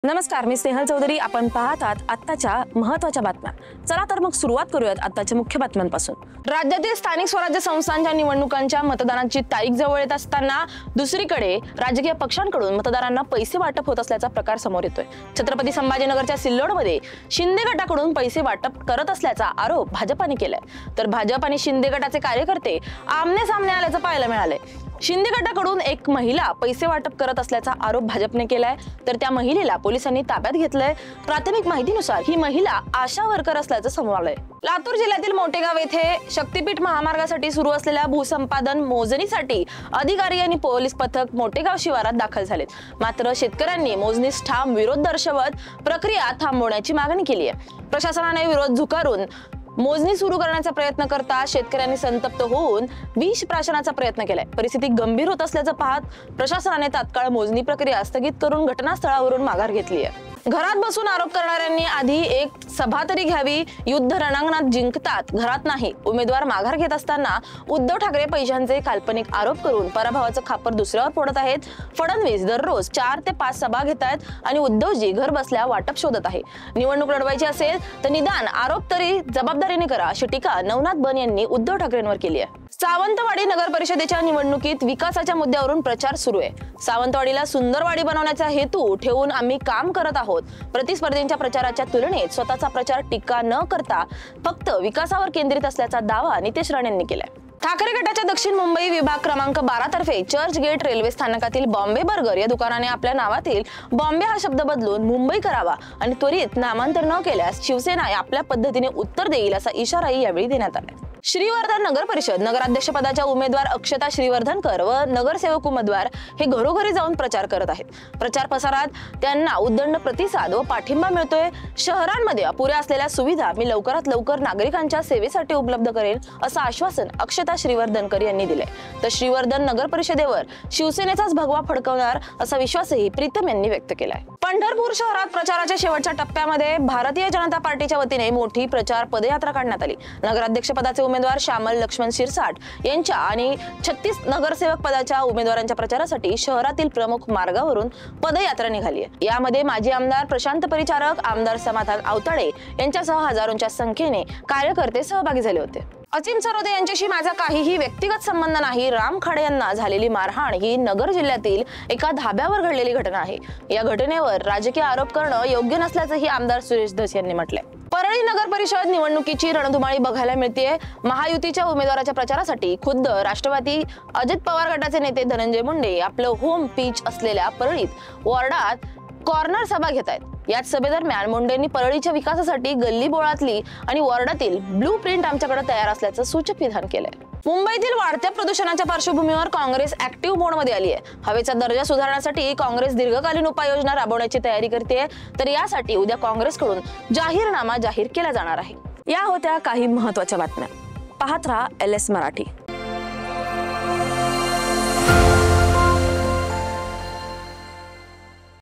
नमस्कार, मी स्नेहल चौधरी. आपण पाहत आहात आत्ताच्या महत्त्वाच्या बातम्या. चला तर मग सुरुवात करूयात आत्ताच्या मुख्य बातम्यांपासून. राज्यातील स्थानिक स्वराज्य संस्थांच्या निवडणुकांच्या मतदानाची तारीख जवळ येत असताना दुसरीकडे राजकीय पक्षांकडून मतदारांना पैसे वाटप होत असल्याचा प्रकार समोर येतोय. छत्रपती संभाजीनगरच्या सिल्लोडमध्ये शिंदे गटाकडून पैसे वाटप करत असल्याचा आरोप भाजपाने केलाय. तर भाजप आणि शिंदे गटाचे कार्यकर्ते आमने सामने आल्याचं पाहायला मिळालंय. शिंदे गटाकडून एक महिला पैसे वाटप करत असल्याचा आरोप भाजपने केलाय. तर त्या महिलेला पोलिसांनी ताब्यात घेतलंय. प्राथमिक माहितीनुसार ही महिला आशा वर्कर असल्याचं समोर आलंय. लातूर जिल्ह्यातील मोटेगाव येथे शक्तीपीठ महामार्गासाठी सुरू असलेल्या भूसंपादन मोजणीसाठी अधिकारी आणि पोलीस पथक मोटेगाव शिवारात दाखल झालेत. मात्र शेतकऱ्यांनी मोजणीस ठाम विरोध दर्शवत प्रक्रिया थांबवण्याची मागणी केली आहे. प्रशासनाने विरोध झुगारून मोजणी सुरू करण्याचा प्रयत्न करता शेतकऱ्यांनी संतप्त होऊन विष प्राशनाचा प्रयत्न केलाय. परिस्थिती गंभीर होत असल्याचं पाहत प्रशासनाने तात्काळ मोजणी प्रक्रिया स्थगित करून घटनास्थळावरून माघार घेतली आहे. घरात बसून आरोप करणाऱ्यांनी आधी एक सभा तरी घ्यावी. युद्ध रणांगणात जिंकतात, घरात नाही. उमेदवार माघार घेत असताना उद्धव ठाकरे पैशांचे काल्पनिक आरोप करून पराभवाचं खापर दुसऱ्यावर फोडत आहेत. फडणवीस दररोज 4 ते 5 सभा घेत आहेत आणि उद्धवजी घर बसल्या वाटप शोधत आहे. निवडणूक लढवायची असेल तर निदान आरोप तरी जबाबदारीने करा, अशी टीका नवनाथ बन यांनी उद्धव ठाकरेंवर केली आहे. सावंतवाडी नगर परिषदेच्या निवडणुकीत विकासाच्या मुद्द्यावरून प्रचार सुरू आहे. सावंतवाडीला सुंदरवाडी बनवण्याचा हेतू ठेवून आम्ही काम करत आहोत. प्रतिस्पर्धींच्या प्रचाराच्या तुलनेत स्वतःचा प्रचार टीका न करता फक्त विकासावर केंद्रित असल्याचा दावा नितेश राणे यांनी केलाय. ठाकरे गटाच्या दक्षिण मुंबई विभाग क्रमांक 12 तर्फे चर्चगेट रेल्वे स्थानकातील बॉम्बे बर्गर या दुकानाने आपल्या नावातील बॉम्बे हा शब्द बदलून मुंबई करावा आणि त्वरित नामांतर न केल्यास शिवसेना आपल्या पद्धतीने उत्तर देईल असा इशाराही यावेळी देण्यात आला. श्रीवर्धन नगर परिषद नगराध्यक्ष पदाच्या उमेदवार अक्षता श्रीवर्धनकर व नगरसेवक उमेदवार हे घरोघरी जाऊन प्रचार करत आहेत. प्रचार प्रसारात त्यांना उदंड प्रतिसाद व पाठिंबा मिळतोय. शहरांमध्ये अपुऱ्या असलेल्या सुविधा मी लवकरात लवकर नागरिकांच्या सेवेसाठी उपलब्ध करेन असं आश्वासन अक्षता श्रीवर्धनकर यांनी दिले. तर श्रीवर्धन नगर परिषदेवर शिवसेनेचाच भगवा फडकवणार असा विश्वासही प्रीतम यांनी व्यक्त केलाय. पंढरपूर शहरात प्रचाराच्या शेवटच्या टप्प्यामध्ये भारतीय जनता पार्टीच्या वतीने मोठी प्रचार पदयात्रा काढण्यात आली. नगराध्यक्ष पदाचे उमेदवार श्यामल लक्ष्मण शिरसाट यांच्या आणि 36 नगरसेवक पदाच्या उमेदवारांच्या प्रचारासाठी शहरातील प्रमुख मार्गावरून पदयात्रा निघाली आहे. यामध्ये माजी आमदार प्रशांत परिचारक, आमदार समाधान आवताडे यांच्यासह हजारोंच्या संख्येने कार्यकर्ते सहभागी झाले होते. असीम सरोदे यांच्याशी माझा काहीही व्यक्तिगत संबंध नाही. राम खाडे यांना झालेली मारहाण ही नगर जिल्ह्यातील एका धाब्यावर घडलेली घटना आहे. या घटनेवर राजकीय आरोप करणं योग्य नसल्याचंही आमदार सुरेश धस यांनी म्हटलंय. परळी नगर परिषद निवडणुकीची रणधुमाळी बघायला मिळतेय. महायुतीच्या उमेदवाराच्या प्रचारासाठी खुद्द राष्ट्रवादी अजित पवार गटाचे नेते धनंजय मुंडे आपलं होम पिच असलेल्या परळीत वॉर्डात कॉर्नर सभा घेत आहेत. याच सभेदरम्यान मुंडेंनी परळीच्या विकासासाठी गल्ली बोळातली आणि वॉर्डातील ब्लू प्रिंट आमच्याकडे तयार असल्याचं सूचक विधान केलंय. मुंबईतील वाढत्या प्रदूषणाच्या पार्श्वभूमीवर काँग्रेस ऍक्टिव्ह मोडमध्ये आली आहे. हवेचा दर्जा सुधारण्यासाठी काँग्रेस दीर्घकालीन उपाययोजना राबवण्याची तयारी करते. तर यासाठी उद्या काँग्रेसकडून जाहीरनामा जाहीर केला जाणार आहे. या होत्या काही महत्त्वाच्या बातम्या. पाहत रहा LS मराठी.